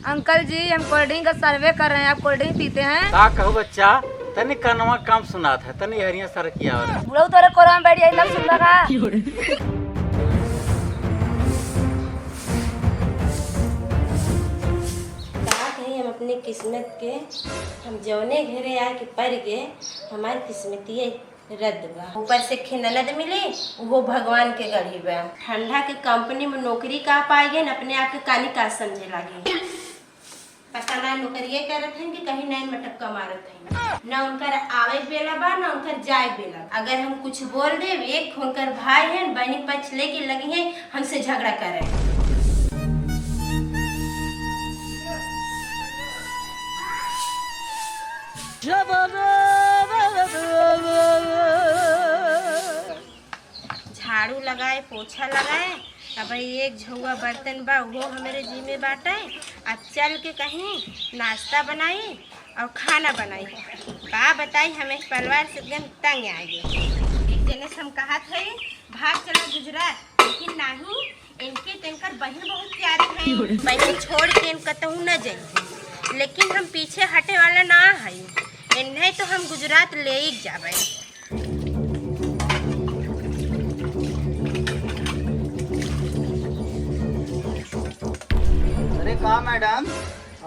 Uncle जी हम cold drink का सर्वे कर रहे हैं, आप कोल्ड ड्रिंक पीते हैं? का कहू बच्चा तनी कनवा काम सुनात है तनी हरिया सर किया और बुढ़ऊ तोरे कोरा में बैठ जाई तब सुन रहा। हम अपने किस्मत के हम जौने घेरे आके पड़ गए, हमारी किस्मती रद्द बा। ऊपर से ननद मिली वो भगवान के गढ़ी बा। ठंडा के कंपनी में नौकरी का पाएंगे न अपने आप के कानी का समझे लगे। पता ना नौकरिये करत हैं कि कहीं नए मटक्का मारत हैं। न उनकर आवे बेला बा न उनकर जाए बेला। अगर हम कुछ बोल दे एक उनकर भाई हैं बहनी पक्ष लेके लगी है हमसे झगड़ा करे। झाड़ू लगाए पोछा लगाए, अब एक झुआ बर्तन बा वो हमारे जी में बाटे। अब चल के कहीं नाश्ता बनाई और खाना बनाई। का बताई हमें परिवार से एकदम तंग आ गए। एक जने से हम कहा थे भाग चला गुजरात, लेकिन नहीं इनके तनकर बहन बहुत प्यारी है, बहन छोड़ के इनका कहूँ न जाए। लेकिन हम पीछे हटे वाला ना है, इन्हें तो हम गुजरात ले ही जावे। अरे का मैडम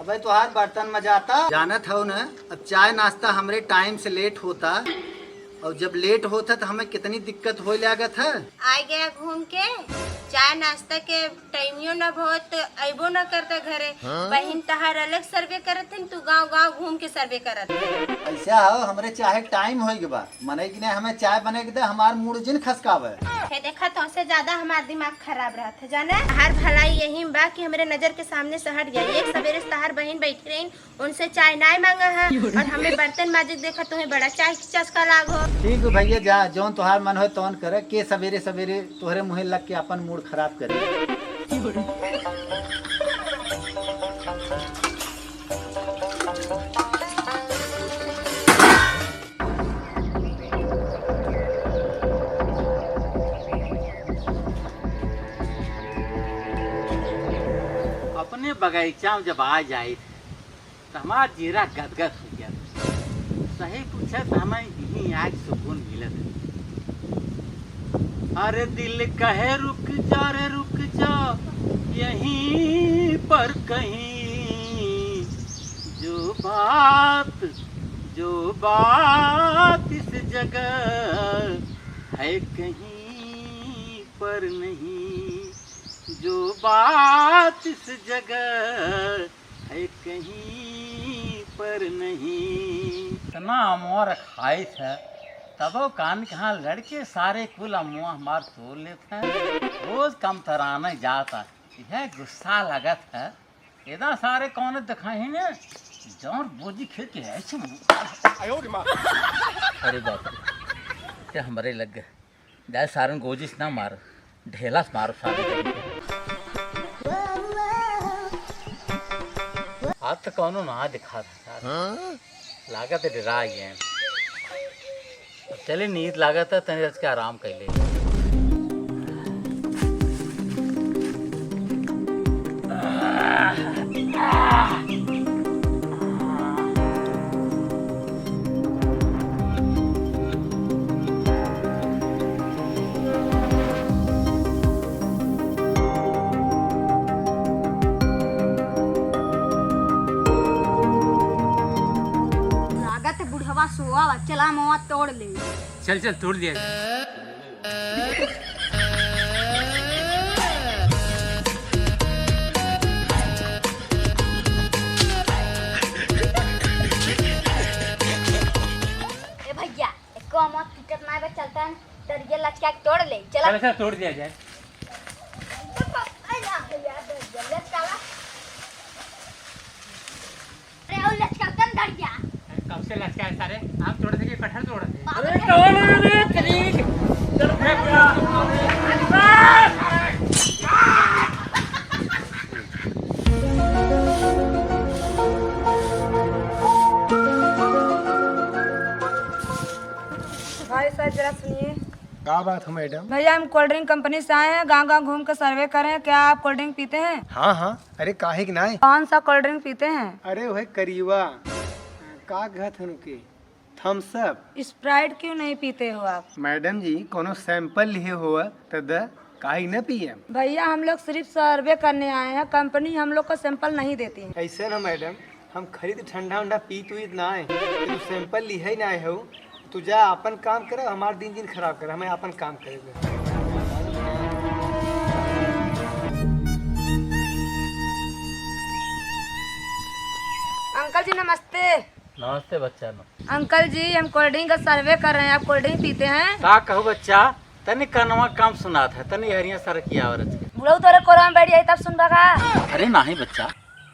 अबे तुहार बर्तन मजाता जानत हो न। अब चाय नाश्ता हमरे टाइम से लेट होता और जब लेट होता तो हमें कितनी दिक्कत हो लागत है। आ गया घूम के चाय नाश्ता के टाइमियो न बहुत अबो न करता घरे। बहन तहार अलग सर्वे करत है, तू गांव गांव घूम के सर्वे करत है। ऐसा हो हमरे चाहे टाइम हो गया मने कि नहीं हमें चाय बने के दे हमार मूड जिन खसकावे। हे देखा तो से ज्यादा हमार दिमाग खराब रहा था जाने। हर भलाई यही बा कि हमरे नजर के सामने से हट गया। एक सवेरे से तहार बहन बैठी रही उनसे चाय ना मांगा है और हमें बर्तन माजिद देखा तुम्हें बड़ा चाय चस्का लागो। ठीक है भैया जा जौन तुहार मन हो तौन करे के सवेरे सवेरे तोहरे मुँह लग के अपन मूड खराब करे। अपने बगीचा में जब आ जाए तो हमारा जीरा गदगद हो गया। सही पूछे तो हमें यही आज सुकून मिलत। अरे दिल कहे रुक जा रे रुक जा यहीं पर कहीं, जो बात इस जगह है कहीं पर नहीं, जो बात इस जगह है कहीं पर नहीं। इतना मोर खाई था तब कान कहाँ लड़के सारे कुल अमुआ हमार तोड़ लेते हैं। रोज कम तराना जाता यह गुस्सा लगत है। इतना सारे कौन दिखाई ने जौन बोझी खेत के ऐसे। अरे बाप रे हमारे लग गए जाए सारन गोजिश ना मार ढेला से मारो सारे। आज तो कौनो ना दिखा था लागत डरा गए। चले नींद लागत है तनी रच के आराम कर ले। बुढ़वा सोआ चला मुआ तोड़ ले। चल चल तोड़ दिया। ए भैया एको अमत टिकट ना चलता है तो ये लचका के तोड़ ले। चला चल तोड़ दिया जाए। कब से लचका है सारे आप तोड़ देंगे कटहल तोड़ दे। अरे तोड़ रे तरीक भाई साहब जरा सुनिए। क्या बात है मैडम? भैया हम कोल्ड ड्रिंक कंपनी से आए हैं, गांव गांव घूम कर सर्वे करें। क्या आप कोल्ड ड्रिंक पीते हैं? हाँ हाँ, अरे काहे कि नाय? कौन सा कोल्ड ड्रिंक पीते हैं? अरे वह करीवा का कहत हन के थम्स अप। स्प्राइट क्यों नहीं पीते हो आप? मैडम जी कोनो सैंपल लिए हुआ तद काहे न पिए? भैया हम लोग सिर्फ सर्वे करने आए हैं, कंपनी हम लोग को सैंपल नहीं देती है। ऐसे ना मैडम, हम खरीद ठंडा उंडा पी तो ना है, तू सैंपल लिहे ना है, तू जा अपन काम कर, हमार दिन खराब कर, हमें अपन काम करेगा। अंकल जी नमस्ते। नमस्ते बच्चा। अंकल जी हम कोल्ड ड्रिंक का सर्वे कर रहे हैं, आप कोल्ड ड्रिंक पीते हैं? का कहू बच्चा, तनी कनवा काम सुनात है, तनी हरिया सर किया औरत के। बुढ़ऊ तोरे कोरा में बैठ जाई तब सुनबा का। अरे नहीं बच्चा,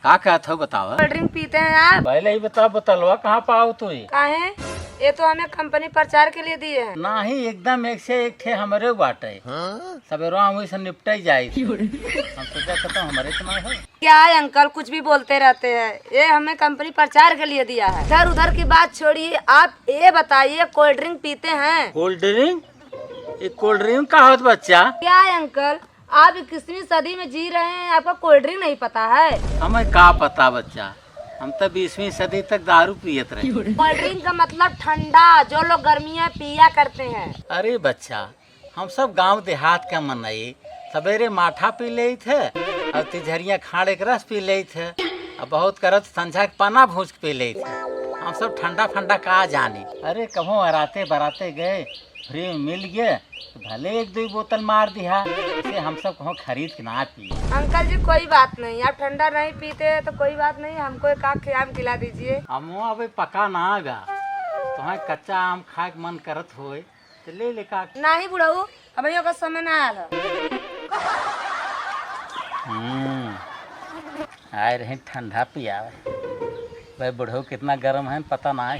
का कहत हो बताओ। कोल्ड ड्रिंक पीते हैं आप? पहले ही बता, बतलवा कहाँ पाओ तू? काहे? ये तो हमें कंपनी प्रचार के लिए दिए हैं। नहीं, एकदम एक से एक थे हमरे बाटे। सवेरा हम से निपटाई जाए। हम सोचा कहता हमारे तो ना है। क्या है अंकल, कुछ भी बोलते रहते हैं। ये हमें कंपनी प्रचार के लिए दिया है। इधर उधर की बात छोड़िए, आप ये बताइए कोल्ड ड्रिंक पीते हैं? Cold drink? ये कोल्ड ड्रिंक का होत बच्चा? क्या है अंकल, आप 21वीं सदी में जी रहे हैं, आपको कोल्ड ड्रिंक नहीं पता है? हमें का पता बच्चा, हम तो 20वीं सदी तक दारू पियत रहे। कोल्ड ड्रिंक का मतलब ठंडा, जो लोग गर्मियाँ पिया करते हैं। अरे बच्चा, हम सब गांव देहात का मनई सवेरे माठा पी ले थे और तिजहरिया खाड़े के रस पी ले थे और बहुत करत संझा के पाना भूज के पी ले थे। हम सब ठंडा फंडा का जाने। अरे कभों अराते बराते गए, फ्री में मिल गए तो भले एक दो बोतल मार दिया, इसे हम सब कहो खरीद के ना पिए। अंकल जी कोई बात नहीं, आप ठंडा नहीं पीते तो कोई बात नहीं, हमको एक आम खियाम खिला दीजिए। हम अभी पका ना आगा, तुम्हें कच्चा आम खाए के मन करत होए तो ले ले का। नहीं बुढ़ऊ, अभी का समय ना आया है। आए रहे ठंडा पियावे। भाई बुढ़ऊ कितना गर्म है पता ना है।